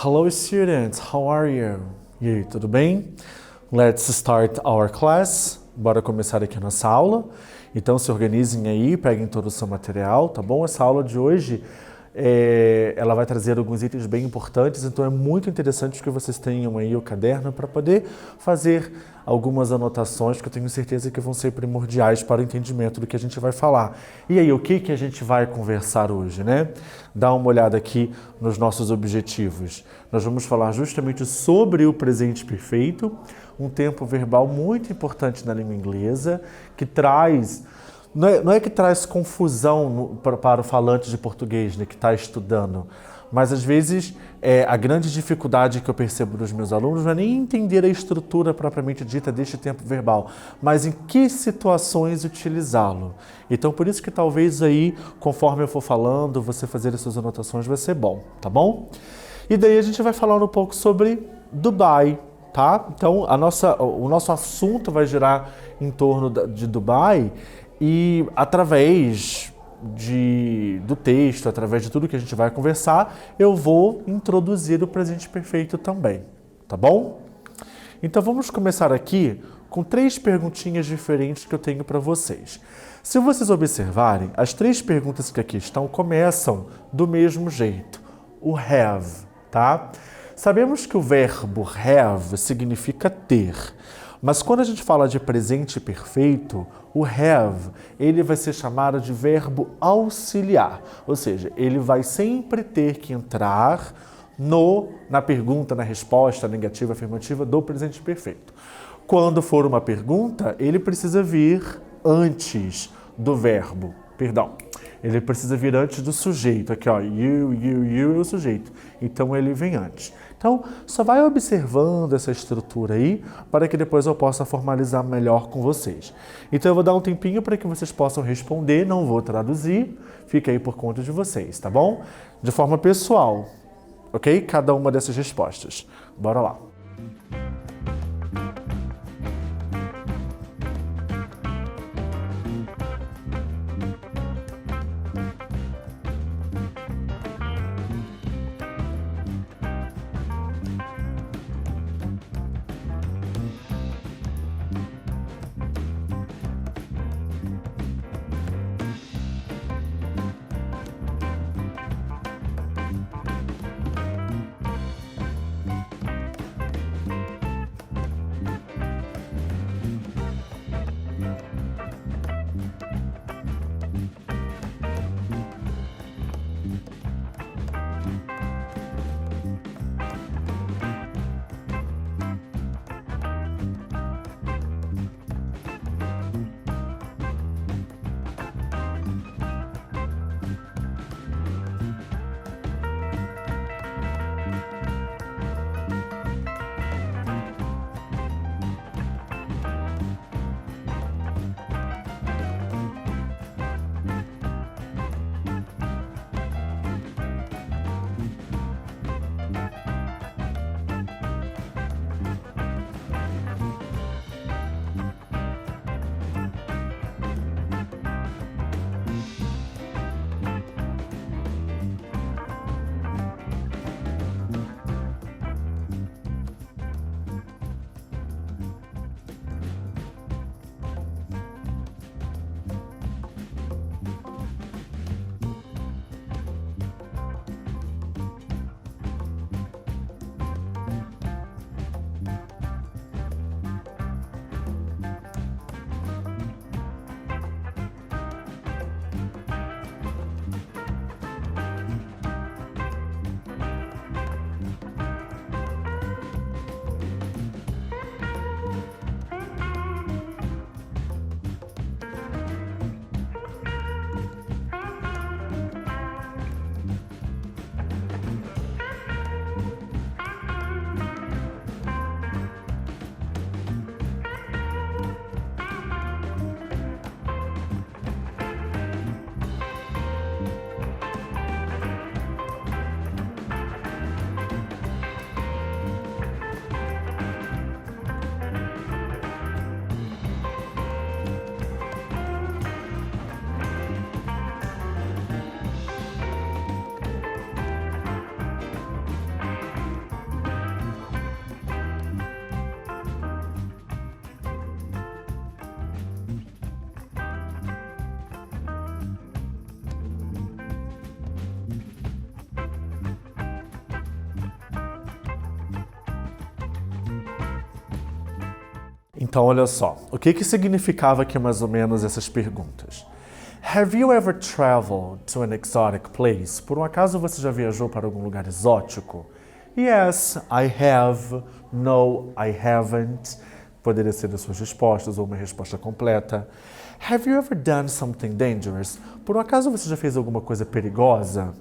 Hello students, how are you? E aí, tudo bem? Let's start our class. Bora começar aqui a nossa aula. Então se organizem aí, peguem todo o seu material, tá bom? Essa aula de hoje, ela vai trazer alguns itens bem importantes, então é muito interessante que vocês tenham aí o caderno para poder fazer algumas anotações que eu tenho certeza que vão ser primordiais para o entendimento do que a gente vai falar. E aí, o que a gente vai conversar hoje, né? Dá uma olhada aqui nos nossos objetivos. Nós vamos falar justamente sobre o presente perfeito, um tempo verbal muito importante na língua inglesa, que traz... Não é que traz confusão para o falante de português, né, que está estudando, mas às vezes a grande dificuldade que eu percebo dos meus alunos não é nem entender a estrutura propriamente dita deste tempo verbal, mas em que situações utilizá-lo. Então por isso que talvez aí, conforme eu for falando, você fazer as suas anotações vai ser bom, tá bom? E daí a gente vai falar um pouco sobre Dubai, tá? Então o nosso assunto vai girar em torno de Dubai. E através do texto, através de tudo que a gente vai conversar, eu vou introduzir o presente perfeito também, tá bom? Então vamos começar aqui com 3 perguntinhas diferentes que eu tenho para vocês. Se vocês observarem, as 3 perguntas que aqui estão começam do mesmo jeito, o have, tá? Sabemos que o verbo have significa ter. Mas quando a gente fala de presente perfeito, o have, ele vai ser chamado de verbo auxiliar. Ou seja, ele vai sempre ter que entrar na pergunta, na resposta negativa, afirmativa do presente perfeito. Quando for uma pergunta, ele precisa vir antes do verbo. Ele precisa vir antes do sujeito. Aqui, ó, you é o sujeito. Então, ele vem antes. Então, só vai observando essa estrutura aí para que depois eu possa formalizar melhor com vocês. Então, eu vou dar um tempinho para que vocês possam responder, não vou traduzir, fica aí por conta de vocês, tá bom? De forma pessoal, ok? Cada uma dessas respostas. Bora lá. Então, olha só, o que significava aqui mais ou menos essas perguntas? Have you ever traveled to an exotic place? Por um acaso você já viajou para algum lugar exótico? Yes, I have. No, I haven't. Poderia ser as suas respostas ou uma resposta completa. Have you ever done something dangerous? Por um acaso você já fez alguma coisa perigosa?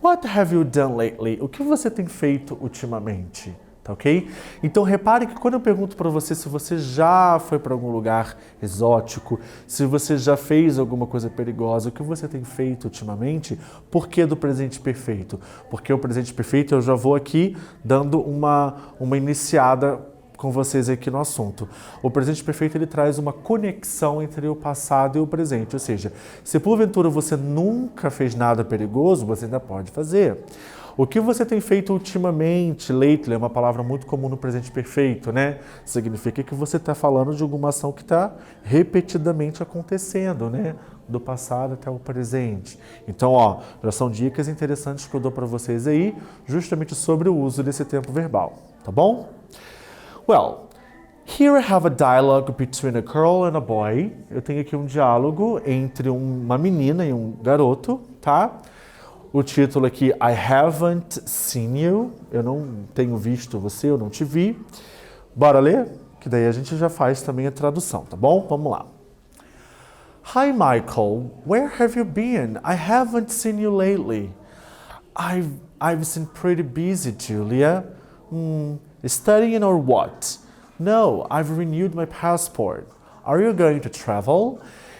What have you done lately? O que você tem feito ultimamente? Tá ok? Então repare que quando eu pergunto para você se você já foi para algum lugar exótico, se você já fez alguma coisa perigosa, o que você tem feito ultimamente, por que do presente perfeito? Porque o presente perfeito eu já vou aqui dando uma iniciada com vocês aqui no assunto. O presente perfeito ele traz uma conexão entre o passado e o presente, ou seja, se porventura você nunca fez nada perigoso, você ainda pode fazer. O que você tem feito ultimamente, lately, é uma palavra muito comum no presente perfeito, né? Significa que você está falando de alguma ação que está repetidamente acontecendo, né? Do passado até o presente. Então, ó, já são dicas interessantes que eu dou para vocês aí, justamente sobre o uso desse tempo verbal, tá bom? Well, here I have a dialogue between a girl and a boy. Eu tenho aqui um diálogo entre uma menina e um garoto, tá? O título aqui, I haven't seen you. Eu não tenho visto você, eu não te vi. Bora ler? Que daí a gente já faz também a tradução, tá bom? Vamos lá. Hi, Michael. Where have you been? I haven't seen you lately. I've been pretty busy, Julia. Studying or what? No, I've renewed my passport. Are you going to travel?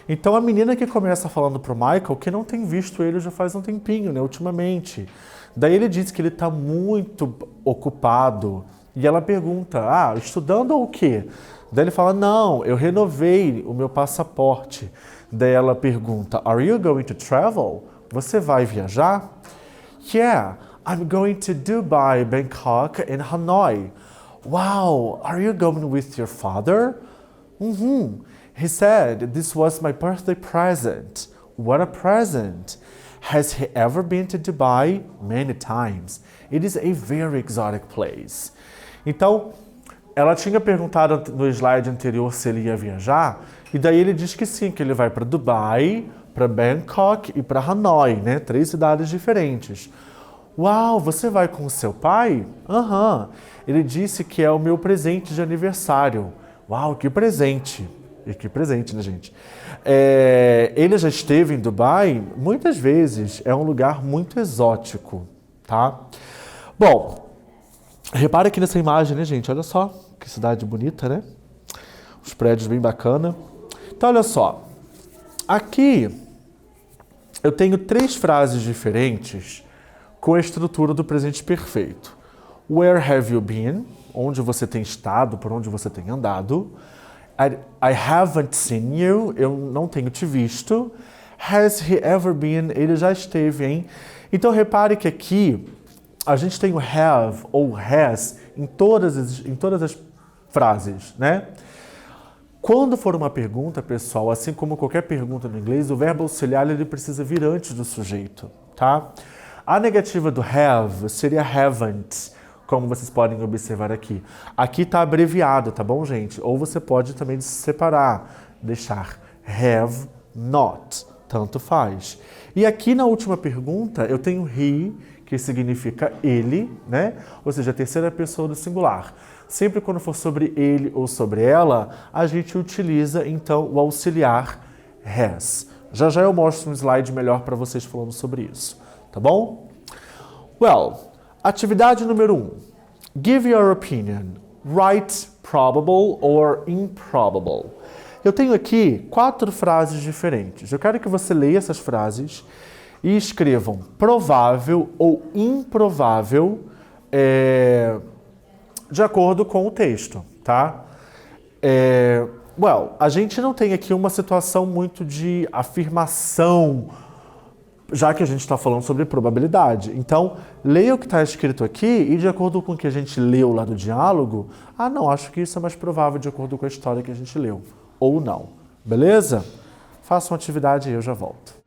Então a menina que começa falando pro Michael que não tem visto ele já faz um tempinho, né, ultimamente. Daí ele diz que ele tá muito ocupado e ela pergunta, estudando ou o quê? Daí ele fala, não, eu renovei o meu passaporte. Daí ela pergunta, are you going to travel? Você vai viajar? Yeah, I'm going to Dubai, Bangkok and Hanoi. Wow, are you going with your father? He said, this was my birthday present. What a present. Has he ever been to Dubai? Many times. It is a very exotic place. Então, ela tinha perguntado no slide anterior se ele ia viajar, e daí ele diz que sim, que ele vai para Dubai, para Bangkok e para Hanoi, né? 3 cidades diferentes. Uau, você vai com o seu pai? Ele disse que é o meu presente de aniversário. Uau, que presente. E que presente, né, gente? Ele já esteve em Dubai muitas vezes. É um lugar muito exótico, tá? Bom, repara aqui nessa imagem, né, gente? Olha só, que cidade bonita, né? Os prédios bem bacana. Então, olha só. Aqui, eu tenho 3 frases diferentes com a estrutura do presente perfeito. Where have you been? Onde você tem estado, por onde você tem andado. I haven't seen you. Eu não tenho te visto. Has he ever been? Ele já esteve, hein? Então, repare que aqui a gente tem o have ou has em todas as frases, né? Quando for uma pergunta, pessoal, assim como qualquer pergunta no inglês, o verbo auxiliar ele precisa vir antes do sujeito, tá? A negativa do have seria haven't, como vocês podem observar aqui. Aqui está abreviado, tá bom, gente? Ou você pode também separar, deixar have not, tanto faz. E aqui na última pergunta eu tenho he, que significa ele, né? Ou seja, a terceira pessoa do singular. Sempre quando for sobre ele ou sobre ela, a gente utiliza então o auxiliar has. Já já eu mostro um slide melhor para vocês falando sobre isso, tá bom? Well, atividade número 1. Give your opinion. Write probable or improbable. Eu tenho aqui 4 frases diferentes. Eu quero que você leia essas frases e escrevam provável ou improvável de acordo com o texto, tá? A gente não tem aqui uma situação muito de afirmação, já que a gente está falando sobre probabilidade. Então, leia o que está escrito aqui e de acordo com o que a gente leu lá do diálogo, não, acho que isso é mais provável de acordo com a história que a gente leu, ou não. Beleza? Faça uma atividade e eu já volto.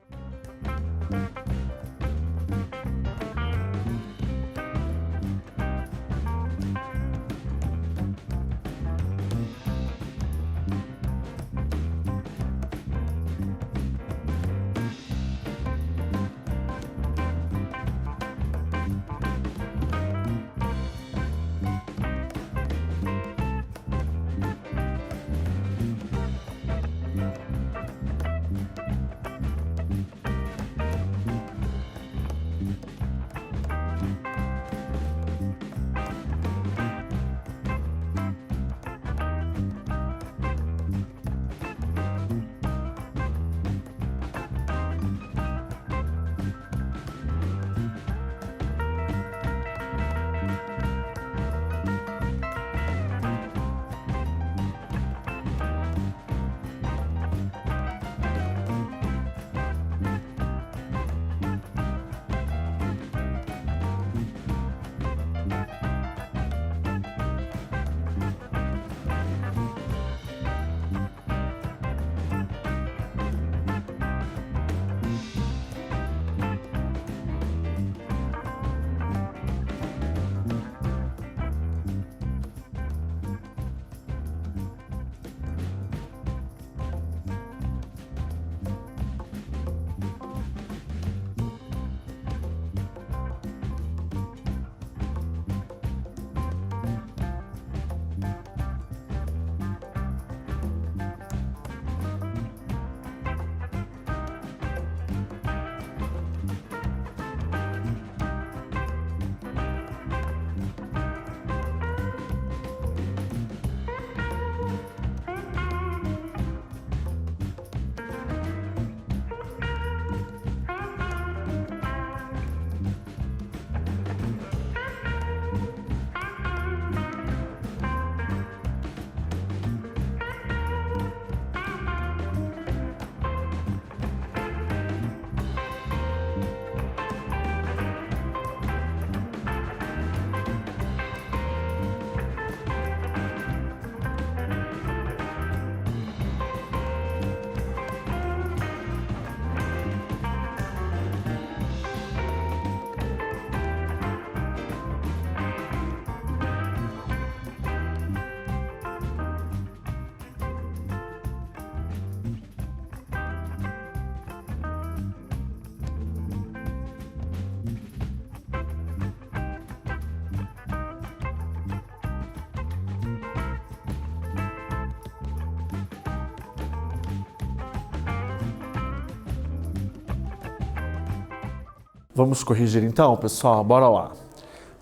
Vamos corrigir então, pessoal? Bora lá.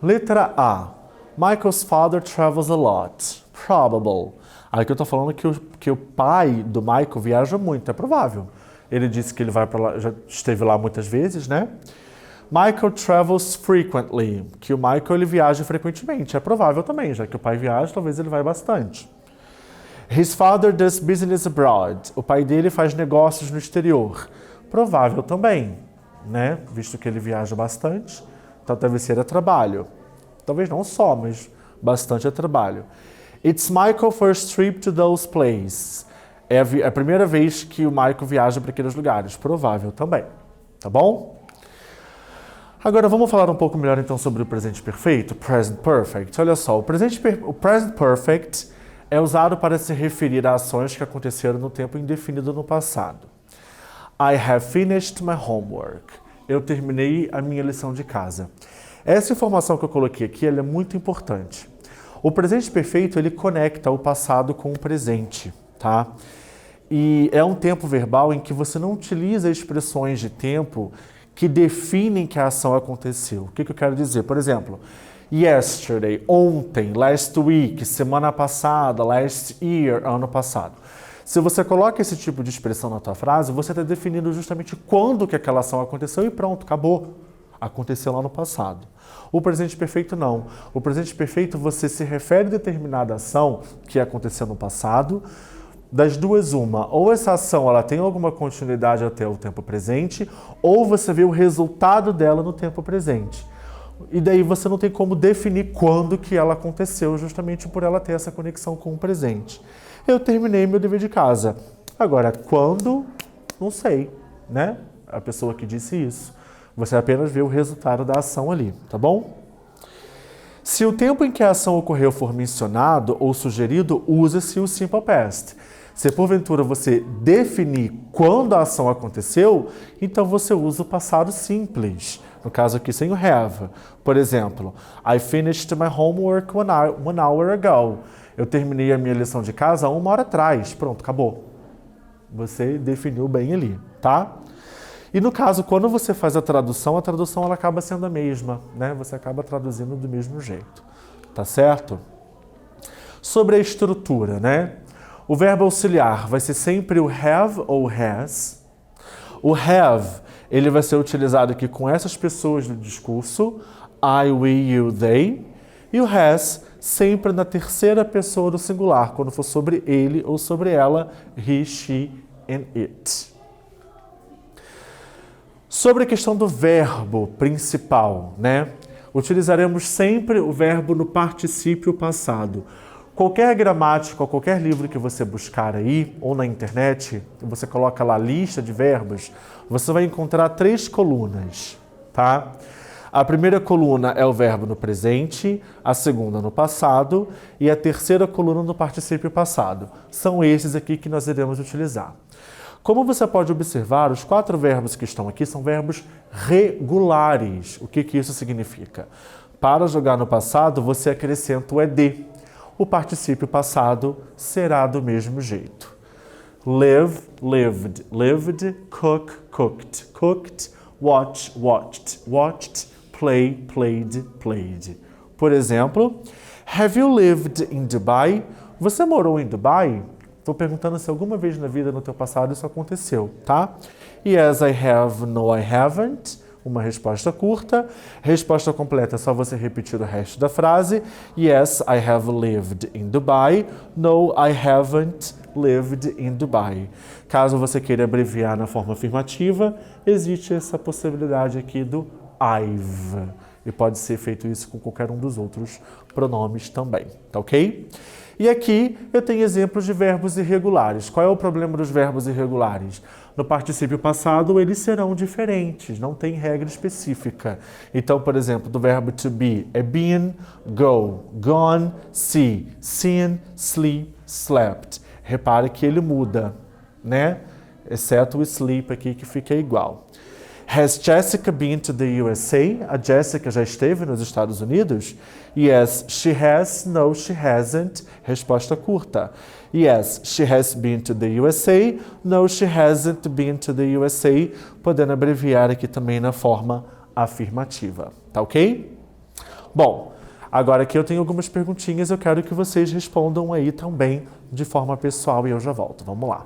Letra A. Michael's father travels a lot. Probable. Aqui eu tô falando que o pai do Michael viaja muito, é provável. Ele disse que ele vai para lá, já esteve lá muitas vezes, né? Michael travels frequently. Que o Michael ele viaja frequentemente, é provável também, já que o pai viaja, talvez ele vai bastante. His father does business abroad. O pai dele faz negócios no exterior. Provável também, né? Visto que ele viaja bastante, então deve ser a trabalho. Talvez não só, mas bastante a trabalho. It's Michael's first trip to those places. É a primeira vez que o Michael viaja para aqueles lugares. Provável também, tá bom? Agora vamos falar um pouco melhor então sobre o presente perfeito, present perfect. Olha só, o present perfect é usado para se referir a ações que aconteceram no tempo indefinido no passado. I have finished my homework. Eu terminei a minha lição de casa. Essa informação que eu coloquei aqui ela é muito importante. O presente perfeito ele conecta o passado com o presente, tá? E é um tempo verbal em que você não utiliza expressões de tempo que definem que a ação aconteceu. O que eu quero dizer? Por exemplo, yesterday, ontem, last week, semana passada, last year, ano passado. Se você coloca esse tipo de expressão na tua frase, você está definindo justamente quando que aquela ação aconteceu e pronto, acabou. Aconteceu lá no passado. O presente perfeito não. O presente perfeito você se refere a determinada ação que aconteceu no passado. Das duas, uma. Ou essa ação ela tem alguma continuidade até o tempo presente, ou você vê o resultado dela no tempo presente. E daí você não tem como definir quando que ela aconteceu, justamente por ela ter essa conexão com o presente. Eu terminei meu dever de casa. Agora, quando? Não sei, né? A pessoa que disse isso. Você apenas vê o resultado da ação ali, tá bom? Se o tempo em que a ação ocorreu for mencionado ou sugerido, usa-se o simple past. Se porventura você definir quando a ação aconteceu, então você usa o passado simples. No caso aqui, sem o have. Por exemplo, I finished my homework one hour ago. Eu terminei a minha lição de casa 1 hora atrás. Pronto, acabou. Você definiu bem ali, tá? E no caso, quando você faz a tradução ela acaba sendo a mesma, né? Você acaba traduzindo do mesmo jeito, tá certo? Sobre a estrutura, né? O verbo auxiliar vai ser sempre o have ou has. O have, ele vai ser utilizado aqui com essas pessoas do discurso, I, we, you, they. E o has, sempre na terceira pessoa do singular, quando for sobre ele ou sobre ela, he, she and it. Sobre a questão do verbo principal, né? Utilizaremos sempre o verbo no particípio passado. Qualquer gramática, qualquer livro que você buscar aí, ou na internet, você coloca lá a lista de verbos, você vai encontrar 3 colunas, tá? A primeira coluna é o verbo no presente, a segunda no passado e a terceira coluna no particípio passado. São esses aqui que nós iremos utilizar. Como você pode observar, os 4 verbos que estão aqui são verbos regulares. O que isso significa? Para jogar no passado, você acrescenta o ED. O particípio passado será do mesmo jeito. Live, lived, lived, cook, cooked, cooked, watch, watched, watched, play, played, played. Por exemplo, have you lived in Dubai? Você morou em Dubai? Estou perguntando se alguma vez na vida, no teu passado, isso aconteceu, tá? Yes, I have, no, I haven't. Uma resposta curta. Resposta completa é só você repetir o resto da frase. Yes, I have lived in Dubai. No, I haven't lived in Dubai. Caso você queira abreviar na forma afirmativa, existe essa possibilidade aqui do I've. E pode ser feito isso com qualquer um dos outros pronomes também, tá ok? E aqui eu tenho exemplos de verbos irregulares. Qual é o problema dos verbos irregulares? No particípio passado, eles serão diferentes, não tem regra específica. Então, por exemplo, do verbo to be é been, go, gone, see, seen, sleep, slept. Repare que ele muda, né? Exceto o sleep aqui que fica igual. Has Jessica been to the USA? A Jessica já esteve nos Estados Unidos? Yes, she has. No, she hasn't. Resposta curta. Yes, she has been to the USA. No, she hasn't been to the USA. Podendo abreviar aqui também na forma afirmativa, tá ok? Bom, agora aqui eu tenho algumas perguntinhas, eu quero que vocês respondam aí também de forma pessoal e eu já volto. Vamos lá.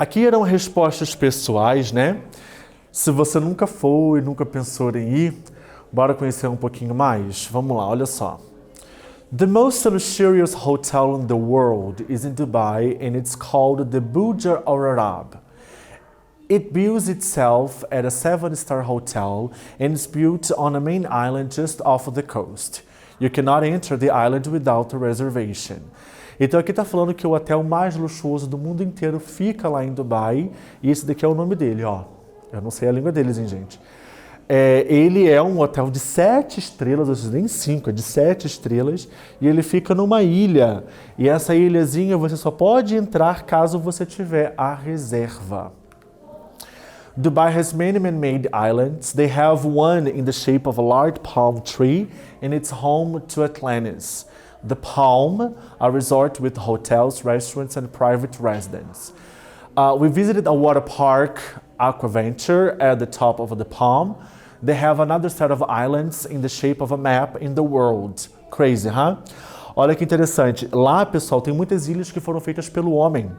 Aqui eram respostas pessoais, né? Se você nunca foi, nunca pensou em ir, bora conhecer um pouquinho mais? Vamos lá, olha só. The most luxurious hotel in the world is in Dubai and it's called the Burj Al Arab. It builds itself at a 7-star hotel and is built on a main island just off the coast. You cannot enter the island without a reservation. Então aqui está falando que o hotel mais luxuoso do mundo inteiro fica lá em Dubai e esse daqui é o nome dele, ó. Eu não sei a língua deles, hein, gente. Ele é um hotel de 7 estrelas, ou seja, nem 5, é de 7 estrelas, e ele fica numa ilha. E essa ilhazinha você só pode entrar caso você tiver a reserva. Dubai has many man-made islands. They have one in the shape of a large palm tree, and it's home to Atlantis. The Palm, a resort with hotels, restaurants, and private residents. We visited a water park, Aquaventure, at the top of the Palm. They have another set of islands in the shape of a map in the world. Crazy, huh? Olha que interessante. Lá, pessoal, tem muitas ilhas que foram feitas pelo homem.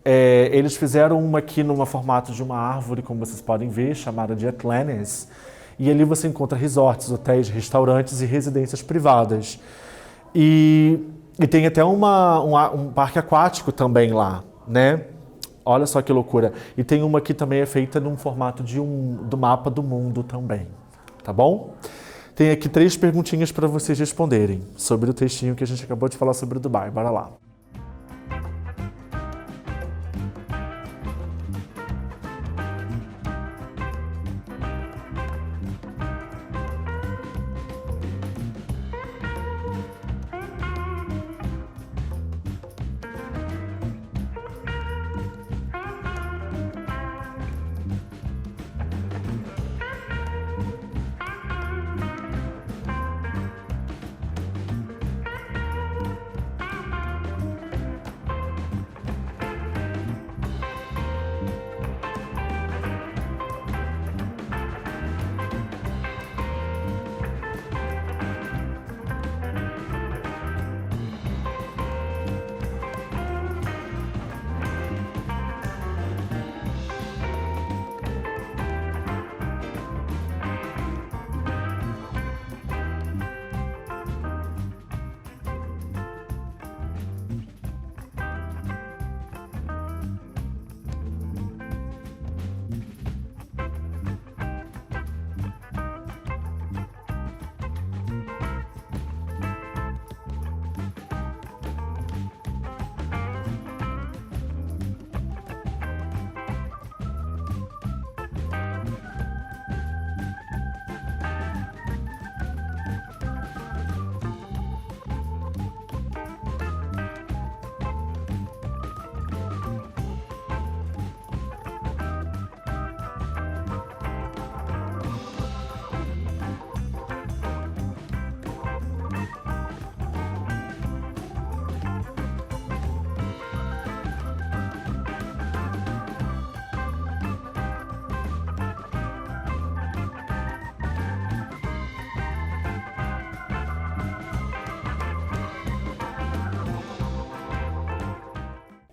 Eles fizeram uma aqui no formato de uma árvore, como vocês podem ver, chamada de Atlantis. E ali você encontra resorts, hotéis, restaurantes e residências privadas. E tem até um parque aquático também lá, né? Olha só que loucura. E tem uma que também é feita num formato do mapa do mundo também, tá bom? Tem aqui 3 perguntinhas para vocês responderem sobre o textinho que a gente acabou de falar sobre o Dubai. Bora lá.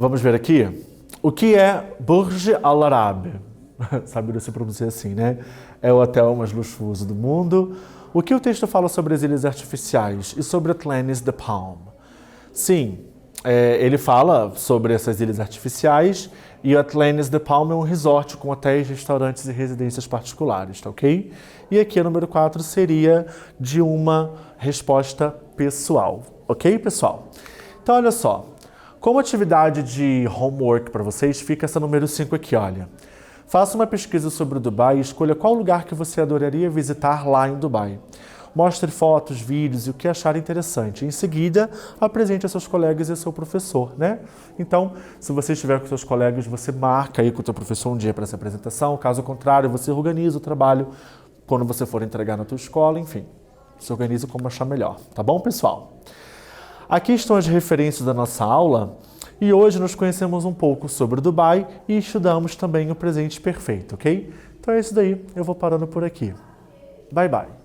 Vamos ver aqui. O que é Burj Al Arab? Sabe se pronuncia assim, né? É o hotel mais luxuoso do mundo. O que o texto fala sobre as ilhas artificiais e sobre Atlantis the Palm? Sim, ele fala sobre essas ilhas artificiais e o Atlantis the Palm é um resort com hotéis, restaurantes e residências particulares, tá ok? E aqui a número 4 seria de uma resposta pessoal, ok, pessoal? Então, olha só. Como atividade de homework para vocês, fica essa número 5 aqui, olha. Faça uma pesquisa sobre o Dubai e escolha qual lugar que você adoraria visitar lá em Dubai. Mostre fotos, vídeos e o que achar interessante. Em seguida, apresente a seus colegas e a seu professor, né? Então, se você estiver com seus colegas, você marca aí com o seu professor um dia para essa apresentação. Caso contrário, você organiza o trabalho quando você for entregar na tua escola, enfim. Se organiza como achar melhor, tá bom, pessoal? Aqui estão as referências da nossa aula e hoje nós conhecemos um pouco sobre Dubai e estudamos também o presente perfeito, ok? Então é isso daí, eu vou parando por aqui. Bye, bye!